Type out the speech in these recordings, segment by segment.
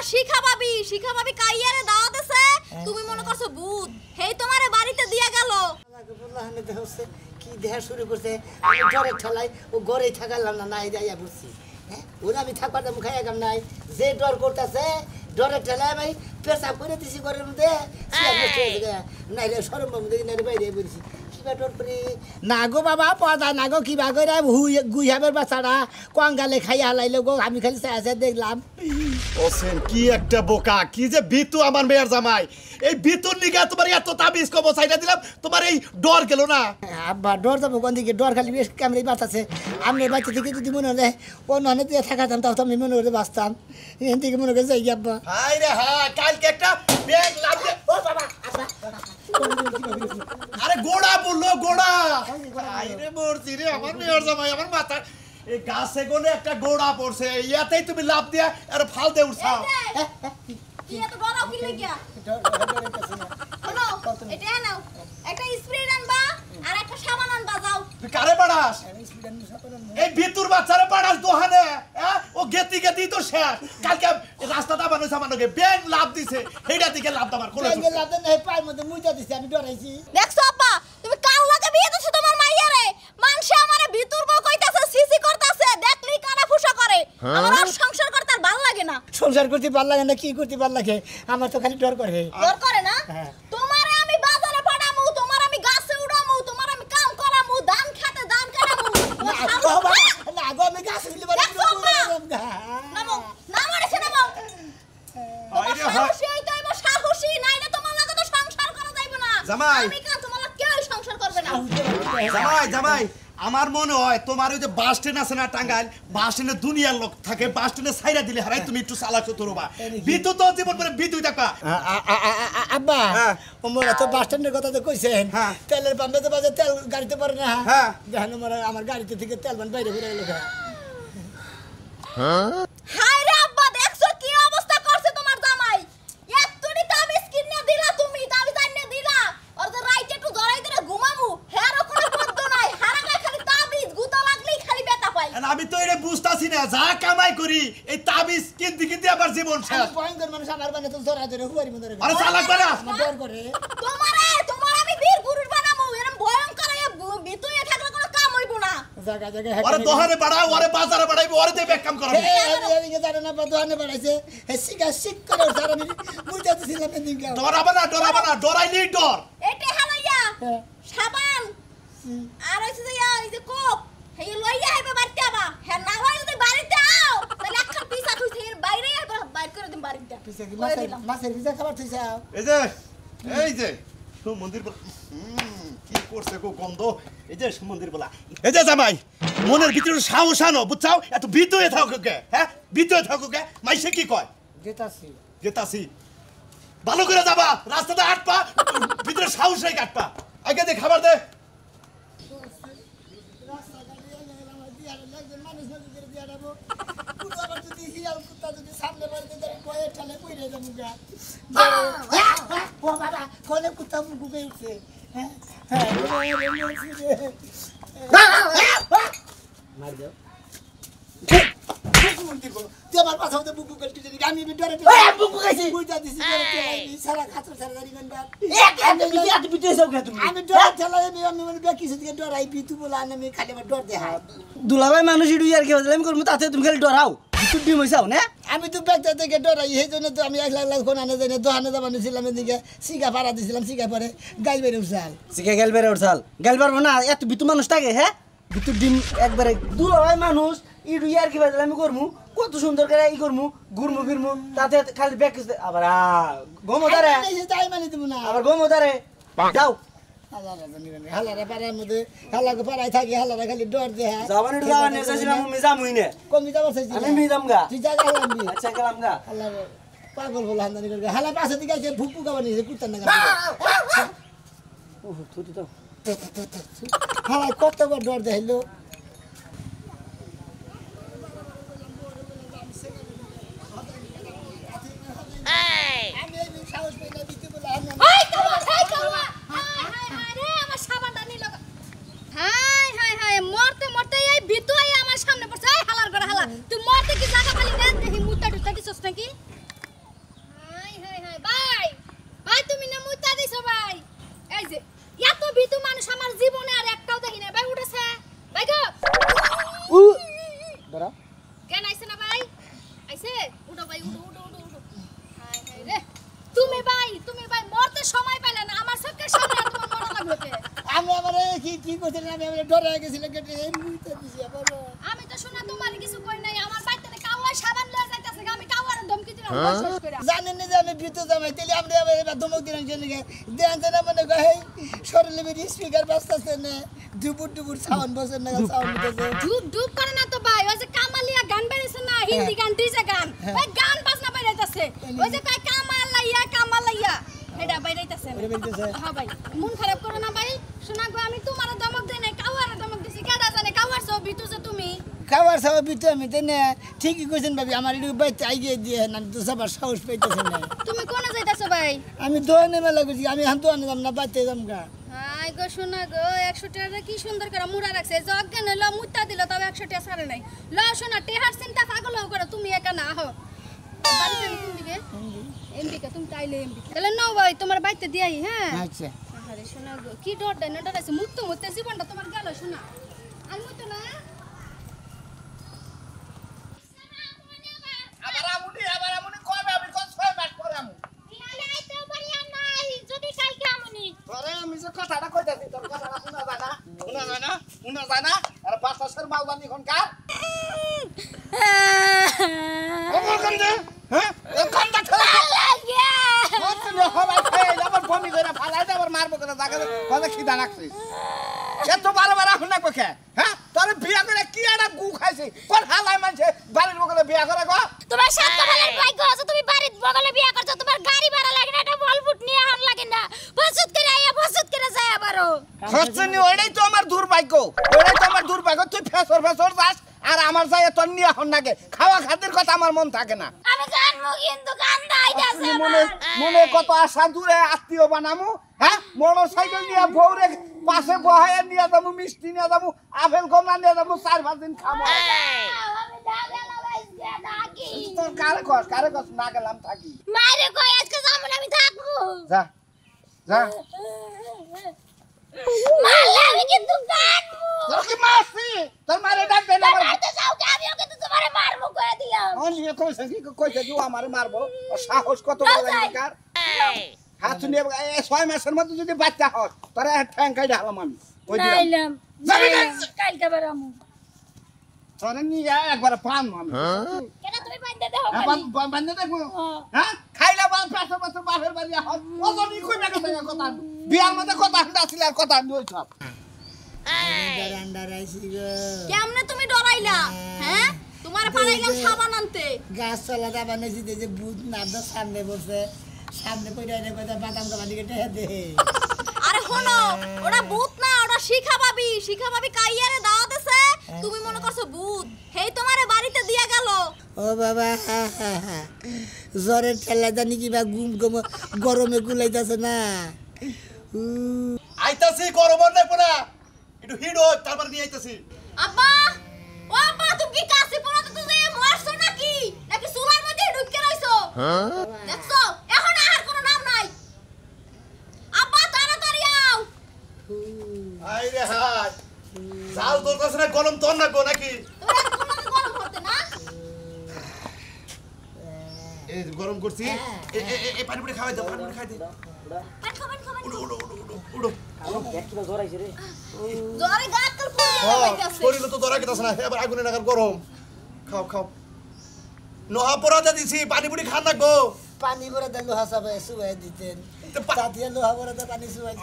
শিখা ভাবি কাইয়ারে দাওয়াত আছে তুমি মনে করছো ভূত হেই তোমারে বাড়িতে দিয়া গেল বললা হানে দেখছে কি দেহা শুরু করছে আমি ঘরে ঠেলাই ও ঘরেই থাকালাম না নাই যাইয়া বসছি হ্যাঁ ওরা আমি থাকবার দাম খাইয়া গাম নাই যে ডর করতেছে ডরে ঠেলাই আমি পেশাব করে দিছি ঘরের মধ্যে নাইলে সরম মধ্যে নাইলে বাইরে বলছি কিবা ডর করে না গো বাবা পদা না গো কিবা করে গুইহাবের বাচ্চারা কঙ্গালে খাইয়া হালাইলো গো আমি খালি চাই দেখলাম ওসেন কি একটা বোকা কি যে বিতু আমার মেয়ের জামাই এই বিতুর নিগা তোমার এত তাবিজ কবো সাইডা দিলাম তোমার এই ডর গেল না আব্বা ডর যাবো কোন দিকে ডর খালি বেশ ক্যামেরাই বাঁচাছে আমি বাচ্চা থেকে যদি মনে হলে অন্য অনেক দিয়ে থাকাতাম তাও তো আমি মনে হলে বাঁচতাম এখান থেকে মনে করে যাই আব্বা হাই রে হ্যাঁ কালকে একটা ব্যাগ লাগবে ও বাবা আব্বা আরে গোড়া বললো গোড়া হাই রে মরছি রে আমার মেয়ের জামাই আমার মাথা এই গাছে কোনে একটা গোড়া পড়ছে ইয়াতেই তুমি লাভ দিয়া আর ফাল দে উঠাও কি এত ডরাও কি লাগিয়া শোনো এটা নাও একটা স্প্রে আনবা আর একটা সাবান আনবা যাও তুই কারে পাড়াস এই ভিতর বাচ্চারে পাড়াস দোহানে ও গেতি গেতি তো শেষ কালকে রাস্তাটা বানাইছে আমাকে ব্যাগ লাভ দিছে এইটা দিকে লাভ দাবার কোলে ব্যাগে লাভ দেন এই পায়ের মধ্যে মুইটা দিছি আমি ডরাইছি দেখছো আপা তুমি কাল লাগে বিয়ে দিছো তোমার মাইয়ারে মানসে আমারে ভিতর বউ কইতাছে সিসি করতাছে দেখলি কানা ফুসা করে আমার আর সংসার করতে আর ভালো লাগে না সংসার করতে ভালো লাগে না কি করতে ভালো লাগে আমার তো খালি ডর করে না তোমারে আমি বাজারে পাঠামু তোমার আমি গাছে উড়ামু তোমার আমি কাম করামু ধান খেতে ধান কাটামু না গো আমি গাছ উঠলে পারি নামো নামরে নামো সাহসী হইতে হইব সাহসী নাইলে তোমার লাগে তো সংসার করা যাইব না জামাই আমি কা তোমার লাগে কেউ সংসার করবে না জামাই আমার মনে হয় তোমার ওই যে বাস স্ট্যান্ড আছে না টাঙ্গাইল বাস স্ট্যান্ডে দুনিয়ার লোক থাকে বাস স্ট্যান্ডে সাইরা দিলে হারাই তুমি একটু চালাকো তোরবা বিদ্যুৎ তো জীবন করে বিদ্যুৎ থাকবা আব্বা মোরা তো বাস স্ট্যান্ডের কথা তো কইছেন তেলের পাম্পে তো বাজে তেল গাড়িতে পারে না দেখেন আমার গাড়িতে থেকে তেল বান বাইরে ঘুরে গেল হায় রে আব্বা দেখছো কি অবস্থা করছে তোমার জামাই এতটি তাবিজ কিনে দিলা তুমি তাবিজ আইনে দিলা আর যে রাইতে একটু জড়াই দিলে ঘুমামু হেরো কোনো পদ্য নাই হারালে খালি তাবিজ গুতা লাগলেই খালি ব্যথা পাই আমি তো এটা বুঝতাছি না যা কামাই করি এই তাবিজ কিনতে কিনতে আবার জীবন শেষ ভয়ঙ্কর মানুষ আমার বানে তো জড়া ধরে হুয়ারি মধ্যে আরে চালাক বানা ডর করে তোমার আমি বীর গুরুর বানামু এরকম ভয়ঙ্কর ভিতরে থাকলে কোনো কাম হইব না জায়গা জায়গা ওরে দোহারে বাড়াও ওরে বাজারে বাড়াইবো ওরে দিয়ে ব্যাক কাম করাবো এদিকে জানো না দোহানে বাড়াইছে সিকা সিক করে স্যার আমি মুইটা দিছিলাম এদিকে ডরাবা না ডরাইলেই ডর এটে হালাইয়া সাবান আর হইছে যে এই যে কোপ হেই লইয়া আইবা বাড়িতে আবা হে না হয় যদি বাড়িতে আও তাহলে একটা পিসা কইছে এর বাইরে আইবা বাইর করে দিন বাড়িতে পিসা কি মাছের পিসা খাবার থইছাও এই যে মন্দির কি করছে কো গন্ধ এই যে মন্দির বলা এই যে জামাই মনের ভিতরে সাহস আনো বুঝছাও এত বিদ্যুৎ থাকো কে হ্যাঁ বিদ্যুৎ থাকো কে মাইসে কি কয় যেতাছি ভালো করে যাবা রাস্তাতে আটপা ভিতরে সাহস নাই কাটপা আগে দে খাবার দে সামনে বাড়িতে কয়ে ঠালে কইরে যাবো গা ও বাবা কোনে কুত্তা মুখে উঠছে মার দাও তুই আমার পাশে হতে বুকু করতে জানি আমি ডরে বুকু খাইছি বুঝা দিছি সারা খাতর সারা দাঁড়ি গন্ডা এত বিতে সব খা তুমি আমি ডর ঠেলাই আমি মানে কিছু দিকে ডরাই বিতু বলা আমি খালি আমার ডর দেখাই দুলাভাই মানুষ ইডু ইয়ার কি হইলাম করমু তাতে তুমি খালি ডরাও তুই ডিম হইছাও না আমি তো ব্যাগটা থেকে ডরাই এই জন্য তো আমি 1 লাখ কোন আনে যাই না দোহানে যাবানো ছিলাম এদিকে সিগা ভাড়া দিছিলাম সিগা পরে গাইল বেরে উঠাল সিগা গাইল বেরে উঠাল গাইল পারবো না এত বিতু মানুষ থাকে হ্যাঁ বিতু ডিম একবারে দুলাভাই মানুষ ইডু ইয়ার কি হইলাম আমি করমু কত সুন্দর করে ই করমু ঘুরমু ফিরমু তাতে খালি ব্যাগ আবার গোমদারে তাই মানে তুমি না আবার গোমদারে যাও হালারে পাড়ার মধ্যে হালাকে পাড়ায় থাকি হালারে খালি ডর দেয় যাবানি যাবানি চাইছিলাম আমি যামুই না কমি যাবার চাইছি আমি মিজাম গা তুই যা গেলাম আচ্ছা গেলাম গা হালারে পাগল বলে হান্দানি করে হালা পাশে দিকে আছে ফুপু গাবা নিছে কুত্তার না ও তুই তো হালা কতবার ডর দেখাইলো আমি এই সাহস পেলে দিতে বলে হাই কামা হাই রে আমার সাবানটা নি লাগা হাই মরতে এই ভিতু আই আমার সামনে পড়ছে এই হালার করে হালা তুই মরতে কি জায়গা খালি না দেখি মুত্তা টুত্তা দিছস নাকি আমি ডরে গেছিলাম কেটে এই মুইতে দিছি আবার আমি তো শোনা তোমার কিছু কই নাই আমার বাইতে কাওয়া সাবান লয়ে যাইতাছে আমি কাওয়ার ধমকি দিলাম শেষ করে জানেন না যে আমি বিদ্যুৎ জামাই তাহলে আমরা এবার ধমক দিলাম কেন দেন না মনে কয় শরীরে বেরি স্পিকার বাজতাছে না দুপুর দুপুর সাউন্ড বসে না সাউন্ড দিতেছে ডুব ডুব করে না তো ভাই ওই যে কামালিয়া গান বেরিয়েছে না হিন্দি গান ডিজে গান ওই গান বাজনা বেরাইতাছে ওই যে কয় কামালাইয়া এটা বেরাইতাছে হ্যাঁ ভাই মন খারাপ করো না ভাই শোনা গো আমি তোমার ধমক দেই নাই কাওয়ার ধমক দিছি কেডা জানে কাওয়ার সব বিতুছে তুমি খাবার সাবা বিতো আমি তাই না ঠিকই কইছেন ভাবি আমার একটু বাইতে আইয়ে দিয়ে না তো সবার সাহস পাইতেছে না তুমি কোনে যাইতাছো ভাই আমি দোয়ানে মেলা করছি আমি হান দোয়ানে যাম না বাইতে যাম গা হাই গো শোনা গো 100 টাকা কি সুন্দর করে মুড়া রাখছে জজ্ঞান হলো মুত্তা দিল তবে 100 টাকা ছাড়ে নাই ল শোনা টেহার চিন্তা পাগল হও করে তুমি একা না আহো বাড়িতে কোন দিকে এমবিকে তুমি তাইলে এমবিকে তাহলে নাও ভাই তোমার বাইতে দিয়াই হ্যাঁ আচ্ছা আরে শোনা গো কি ডরটা না ডরাইছে মুত্তে জীবনটা তোমার গেল শোনা আমি মুত্তে না আবার আমুনি কবে আমি কত 6 মাস পরে আমু বিনালে আইতে পারি নাই যদি কালকে আমুনি তোরে আমি যে কথাটা কইতাছি তোর কথাটা শোনা যায় না আর বাতাসের মালবানি কোন কার ওমর কোন দে হ্যাঁ কোনটা খেলা লাগে কত রকম আছে আবার বমি করে ফালাই দে আবার মারবো করে জায়গা কত খিদা লাগছে এত বারবার এখন না ককে হ্যাঁ তোর বিয়া করে কি একটা গু খাইছে কোন হালাই মানছে বাড়ির বগলে বিয়া করে গো তোমার সাত বগলের ভাগ্য আছে তুমি বাড়ির বগলে বিয়া করছো তোমার গাড়ি ভাড়া লাগে না এটা বলফুট নিয়ে আন লাগে না বসুত করে আইয়া বসুত করে যায় আবারো হচ্ছেনি ওইটাই তো আমার দুর্ভাগ্য তুই ফেসর যাস আর আমার যায় তোর নিয়ে এখন নাগে খাওয়া খাতির কথা আমার মন থাকে না আমি জানমু কিন্তু গান্দা আইতাছে মনে কত আশা দূরে আত্মীয় বানামু হ্যাঁ মোটরসাইকেল নিয়ে বউরে পাশে বহায় নিয়ে যাবো মিষ্টি নিয়ে যাবো আপেল কমলা নিয়ে যাবো 4-5 দিন খাবো আমি দাগা লাগাইছি নাকি তোর কারে কস না গেলাম থাকি মারে কই আজকে জামুন আমি থাকবো যা মারলে আমি কিন্তু কাটবো তোর কি মারছি তোর মারে ডাক দে না মারতে যাও কে আমি ওকে তো তোমারে মারবো করে দিলাম অনিয়ে কইছে তুই আমারে মারবো সাহস কত বড় কার হাত নিয়ে 6 মাসের মধ্যে যদি বাচ্চা হয় তোরা ঠ্যাং কাই ঢালাম আমি কই দিলাম কালকে বেরামু তোরা নিয়ে একবার পান আমি কেন তুমি বাইন্দা দাও বান্ধে দেখো হ্যাঁ খাইলা পাঁচ বাপের বাড়ি হয় ওজনই কই বেটা থেকে কথা বিয়ার মধ্যে কথা ছিল আর কথা নই সব কেমনে তুমি ডরাইলা হ্যাঁ তোমার পালাইলাম সাবান আনতে গাছ চলাটা বানাইছি যে ভূত নামটা সামনে বসে সামনে পড়ে এনে কথা বাদাম গাবানি কেটে দে আরে শোনো ওটা ভূত না ওটা শিখা ভাবি কাইয়ারে দাওয়াত আছে তুমি মনে করছো ভূত হেই তোমারে বাড়িতে দিয়া গেল ও বাবা জ্বরের ঠেলা জানি কিবা গরমে গুলাইতেছে না আইতাছি গরমের দেখবো না একটু হিট হোক তারপর নিয়ে আইতাছি আব্বা ও আব্বা তুমি কি কাছে পড়া তো তুমি মারছো নাকি চুলার মধ্যে ঢুকে রইছো দেখছো এখন আর কোনো নাম নাই আব্বা তাড়াতাড়ি আও আই রে হাই জাল তোর কাছে না গরম তোর না গো নাকি তোরা তোমাকে গরম করতে না এই গরম করছি এই পানি পুরি খাওয়াই দে খাবেন উড়ো জোরে গাতল পড়ে যাইতাছে শরীরে তো ধরা গেতাছ না এবার আগুনে লাগার গরম খাও নোহা পরাতে দিছি পানি পুরি খান না গো পানি ভরে দে লোহা সবাই শুয়াই দিতেন তাতে লোহা ভরে দে পানি শুয়াই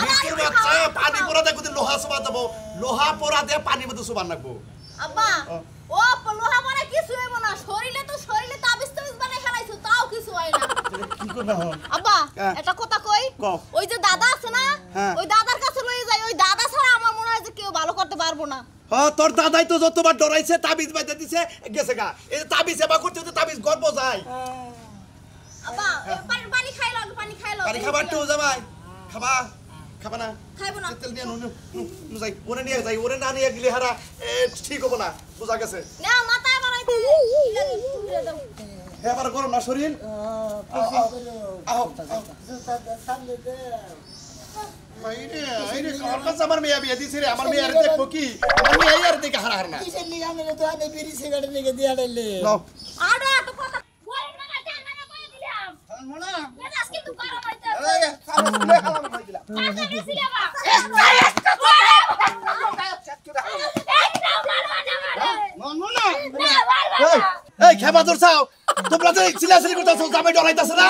মিস্ত্রি বাচ্চা পানি পরাতে কত লোহা সুবা দেব লোহা পরাতে পানি মধ্যে সুবান লাগবো আব্বা ও লোহা পরে কিছু হইব না শরীরে তাবিজ বানাই ফেলাইছো তাও কিছু হয় না কি করব হন আব্বা এটা কথা কই ওই যে দাদা আছে না ওই দাদার কাছে লই যাই ওই দাদা ছাড়া আমার মনে হয় যে কেউ ভালো করতে পারবো না তোর দাদাই তো যতবার ডরাইছে তাবিজ বাইতে দিছে গেছে গা এই তাবিজ সেবা করতে তো তাবিজ গর্ব যায় আব্বা পানি খাইলো পানি খাবার তো জামাই খাবা না খাইবো না তেল নিয়ে নুন যাই ওরে নিয়ে যাই ওরে না নিয়ে গেলে হারা ঠিক হবে না বুঝা গেছে না মাথা বাড়াইতে দাও এবার গরম না শরীর আও সামনে দে আইরে আমার মেয়ে বিয়ে দিছে রে আমার মেয়ে আর দেখবো কি আমার মেয়ে আর দেখে হারা না কিসের লিগা মেরে তো আনে বিড়ি সিগারেট লিগে দিয়া দিলে নাও আড়া তো কথা ওরে না জান না কই দিলাম মোনা মেজাজ কিন্তু গরম হইছে এই খালা খালা কই দিলা তাড়াতাড়ি সিলেবা এই খেপা ধরছাও তোমরা তো চিল্লাচিল্লি করতেছো জামাই ডরাইতাছে না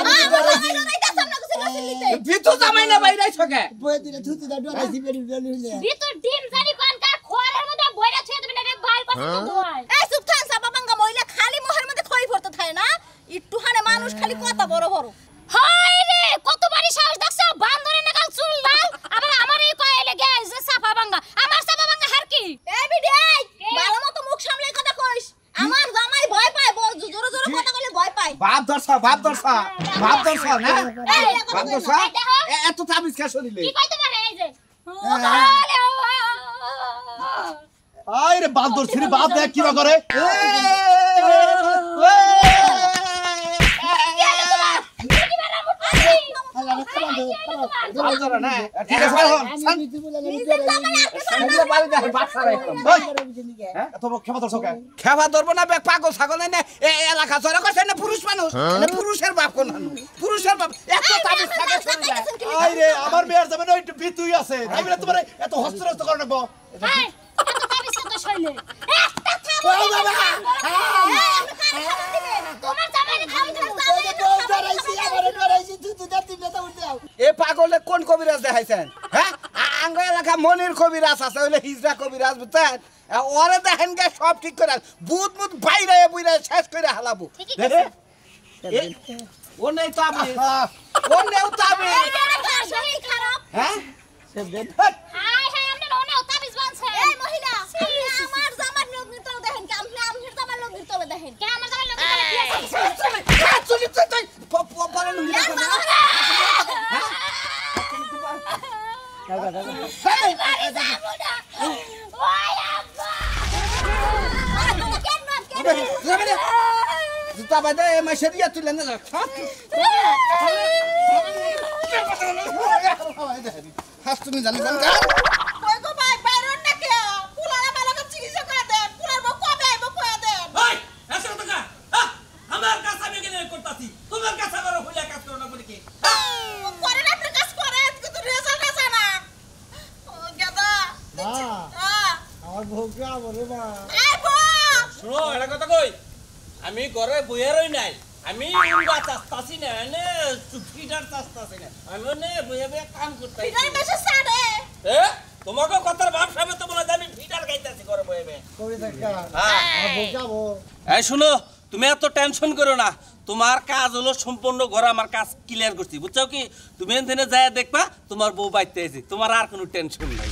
ভিতর জামাই না বাইরে ছকে বই দিলে থুতু দা ডরাইছি বেরি বেরি ভিতর ডিম জানি কোন কা খোয়ারের মধ্যে বইরা ছুঁয়ে দিবেন রে ভাই কথা দোয় এই চুপ থাক সাবা বাঙ্গা মহিলা খালি মোহের মধ্যে খই পড়তে থাকে না একটু হানে মানুষ খালি কথা বড় বড় হায় রে কতবারই সাহস দেখছ বান্দরে নাগাল চুল দাও আবার আমারই কইলে গ্যাস যে সাফা বাঙ্গা আমার সাফা বাঙ্গা হার কি এই বিডি ভালো মতো মুখ সামলে কথা কইস আমার জামাই ভয় পায় বড় জোরে জোরে কথা কইলে ভয় পায় বাপ দর্শা না বাপ দর্শা এত তাবিজ কে শুনিলে কি কইতে পারে এই যে আই রে বাপ ধরছিরি বাপ দেখ কি করে ঠিক আছে খেবা ধরবো না পাগল ছাগল না এলাকা চড়া করছে না পুরুষ মানুষ পুরুষের বাপ কোন পুরুষের বাপ এত তাবিজ থাকে শরীরে আই রে আমার মেয়ের জামাই একটু ভিতুই আছে তাই বলে তোমার এত হস্তরস্ত করে নেব এই এত তাবিজ তো শৈলে একটা থামো বাবা তোমার জামাইরে খাওয়াই এ পাগলে কোন কবিরাজ দেখাইছেন হ্যাঁ আঙ্গ এলাকা মনির কবিরাজ আছে ওইলে হিজরা কবিরাজ বুঝছেন ওরে দেখেন গে সব ঠিক করে বুত বুত বাইরে বুইরা শেষ করে হালাবো ও নেই তো আমি ও নেই তো আমি শরীর খারাপ হ্যাঁ হাই হাই আমরা ওনা তাবিজ বানছে এই মহিলা আমার জামার লোক নিতলে দেখেন কি আপনি আমনের জামার লোক নিতলে দেখেন কি আমার জামার লোক নিতলে কি আছে চলি তুই পরে নুই জুতা বাইদে মাইশরিয়া তুলে না হাস তুমি জানি জান কা কই গো ভাই বাইরন না কে পুলারে মালাকে চিকিৎসা করে দেন পুলার বউ কবে আইব কয়া দেন ওই এসো তো কা আমার কাছে আমি কেন করতাছি তোমার কাছে আমার হইলা কাজ করো না বলি কি করে না আপনি কাজ করেন কিন্তু রেজাল্ট আসে না ও গাদা আমার বউকে আমরে মা এই বউ শুনো এটা কথা কই আমি ঘরে বইয়া রই নাই আমি উঙ্গা চাস্তাছি না নে চুপিটার চাস্তাছি না আমি নে বইয়া বইয়া কাম করতে ফিগার বেশি সাড়ে তোমাকে কথার ভাব সাবে তো বলে আমি ফিটার গাইতাছি ঘরে বইয়া বইয়া কবি দেখা হ্যাঁ আমার বউকে আমো এই শুনো তুমি এত টেনশন করো না তোমার কাজ হলো সম্পূর্ণ ঘরে আমার কাজ ক্লিয়ার করছি বুঝছো কি তুমি এখানে যায় দেখবা তোমার বউ বাইতে আইছে তোমার আর কোনো টেনশন নাই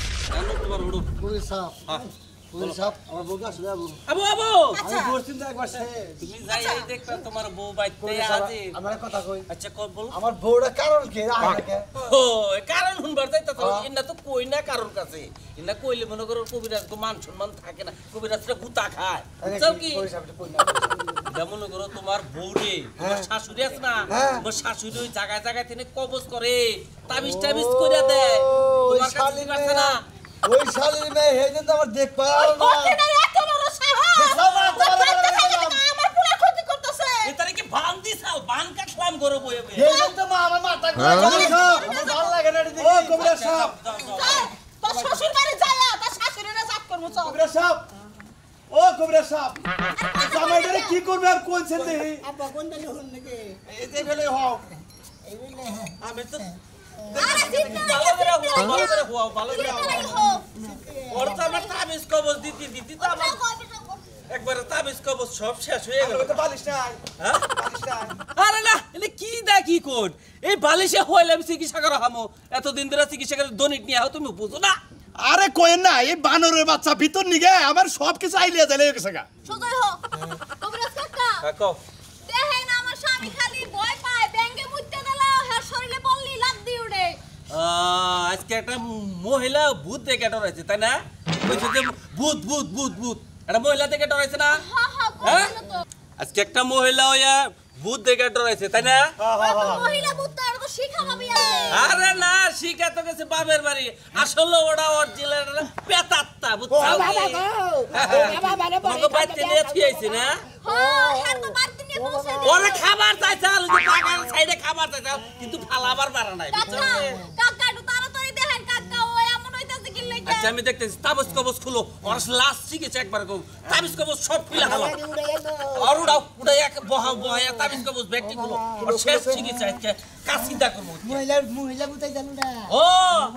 তোমার বড় কবি সাপ কবি সাপ আমার বউকে আসলে আবু আবু আবু আমি বলছিলাম তো একবার সে তুমি যাই এই দেখবা তোমার বউ বাইতে আছে আমার কথা কই আচ্ছা কল বল আমার বউটা কারণ কি আগে ও কারণ শুনবার যাইতা তো ইন্না তো কই না কারণ কাছে ইন্না কইলে মনে করো কবিরাজ তো মান সম্মান থাকে না কবিরাজটা গুতা খায় বুঝছো কি কবি সাপটা কই না এটা মনে করো তোমার বউ রে তোমার শাশুড়ি আছে না তোমার শাশুড়ি ওই জায়গায় জায়গায় তিনি কবজ করে তাবিজ টাবিজ করে দেয় তোমার কাছে কি করছে না ওই শালীর মেয়ে হেদিন তো আমার দেখ পারল না এত বড় সাহস আমার পুরা ক্ষতি করতেছে এই তারিখে বান দিছাও বান কাটলাম গরো বয়ে বয়ে হেদিন তো মা আমার মাথা ঘুরে গেল আমার ভালো লাগে না দেখি ও কবিরা সাপ তোর শ্বশুর বাড়ি যায়া তোর শাশুড়িরে জাত করবো চল কবিরা সাহেব ও কবিরা সাহেব জামাইটারে কি করবে আর কোনছেন দেখি আপা কোন দিন হল নাকি এই যে ফেলে হও এই বলে আমি তো আরে জিতনা ভালো করে হুয়াও ভালো করে হুয়াও ওর তো আমার তাবিজ কবজ দিতে তো আমার একবার তাবিজ কবজ সব শেষ হয়ে গেল তো বালিশ নাই হ্যাঁ বালিশ নাই আরে না এনে কি দা কি কোড এই বালিশে হইলাম চিকিৎসা করা হামো এতদিন ধরে চিকিৎসা করে দনিক নিয়ে আও তুমি বুঝো না আরে কইেন না এই বানরের বাচ্চা ভিতর নিগে আমার সব কিছু আইলিয়া যাইলে গেছে গা সুজয় হো কবিরাজ কাকা কাকো দেখেন আমার স্বামী খালি ভয় পায় ব্যাঙ্গে মুইতে দিলা হ্যাঁ শরীরে বললি লাগ দি উড়ে আজকে একটা মহিলা ভূত দেখে ডরাইছে তাই না কইছে যে ভূত ভূত ভূত ভূত একটা মহিলা দেখে ডরাইছে না হ্যাঁ হ্যাঁ হ্যাঁ? কইলো তো আজকে একটা মহিলা হইয়া ভূত দেখে ডরাইছে তাই না মহিলা বুঝতে আর তো শিখা ভাবি আছে আরে না শিখা তো গেছে বাপের বাড়ি আসলে ওটা অরিজিনাল পেতাত্তা বুঝছো তোমাকে বাড়িতে নিয়ে থিয়েছি না হ্যাঁ হ্যাঁ তো বাড়িতে নিয়ে পৌঁছে দি ওরে খাবার চাইছে আলু পাকার সাইডে খাবার চাইছে কিন্তু ফালাবার পারা নাই কাকা কাকা একটু তাড়াতাড়ি দেখেন কাকা ও এমন হইতাছে কি আচ্ছা আমি দেখতেছি তাবিজ কবজ খুলো ওর লাস্ট শিখেছে একবার কো তাবিজ কবজ সব খুলে হালা আর উড়াই এক বহা তাবিজ কবজ ব্যক্তি খুলো আর শেষ শিখেছে আচ্ছা কাজ চিন্তা করবো মহিলা বুঝাই জানো না ও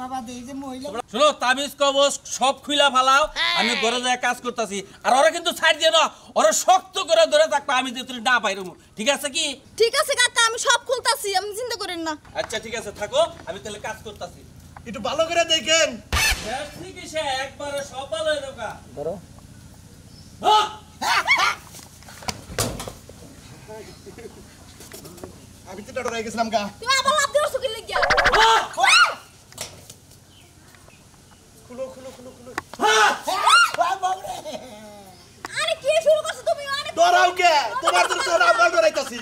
বাবা দেই যে মহিলা শুনো তাবিজ কবজ সব খুইলা ফালাও আমি ঘরে যায় কাজ করতেছি আর ওরা কিন্তু ছাড় দিয়ে না ওরা শক্ত করে ধরে থাকবে আমি যে তুই না পাইরমু ঠিক আছে কি ঠিক আছে কাকা আমি সব খুলতাছি আমি চিন্তা করেন না আচ্ছা ঠিক আছে থাকো আমি তাহলে কাজ করতেছি একটু ভালো করে দেখেন শেষ শিখেছে একবারে সব ভালো হয়ে যাবে ধরো আমি তো ডরাই গেছিলাম গা তুমি আবার লাভ দিও সুকি লাগিয়া খুলো খুলো খুলো খুলো আরে কি শুরু করছো তুমি আরে ডরাও কে তোমার তো তোরা আবার ডরাইতাছি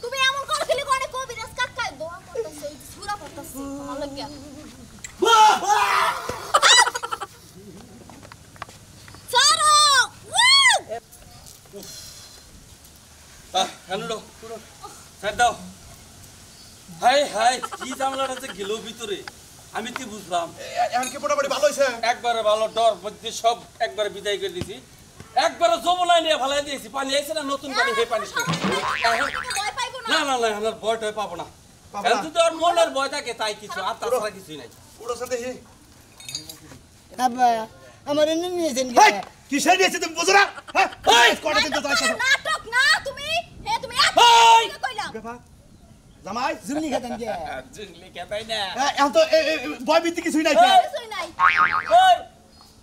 তুমি এমন করছিলি কোনে কবিরাজ কাকা দোয়া করতেছে সুরা করতেছে ভালো লাগিয়া সারো হ্যালো স্যার দাও হাই হাই কি ঝামেলাটা যে গেল ভিতরে আমি কি বুঝলাম এখন কি মোটামুটি ভালো হয়েছে একবারে ভালো ডর মধ্যে সব একবারে বিদায় করে দিছি একবারে যমুনায় নিয়ে ভালাই দিয়েছি পানি আইছে না নতুন পানি সেই পানি ভয় পাইবো না না না না আমার ভয় টয় পাবো না পাবো এখন না? যদি ওর মনের ভয় থাকে তাই কিছু আর তাছাড়া কিছুই নাই পুরো সাথে হে আব্বা আমার এনে নিয়েছেন হেই কিসের দিয়েছে তুমি বুঝো না হ্যাঁ এই কটা দিন তো যাইছো নাটক না তুমি হে তুমি হেই! এত কইলাম বাবা জামাই জুমনি খাতেন কে জুংলি কেতাই না এখন তো ভয় ভীতি কিছুই নাই কিছুই নাই ওই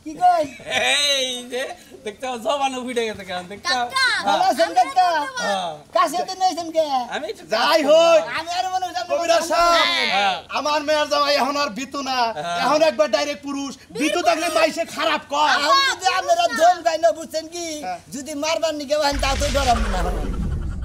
কি কই এই যে দেখতে জবান উঠে গেছে কেন দেখতে কাকা ভালো আছেন কাকা হ্যাঁ। কাছে তো নিয়েছেন কে আমি একটু যাই হোক আমি আর মনে হচ্ছে কবিরাজ সাহেব হ্যাঁ। আমার মেয়ের জামাই এখন আর বিতু না এখন একবার ডাইরেক্ট পুরুষ বিতু থাকলে মাইসে খারাপ কর যদি আপনারা ধম গাই না বুঝছেন কি যদি মারবার নিকে তা তো ডরাম না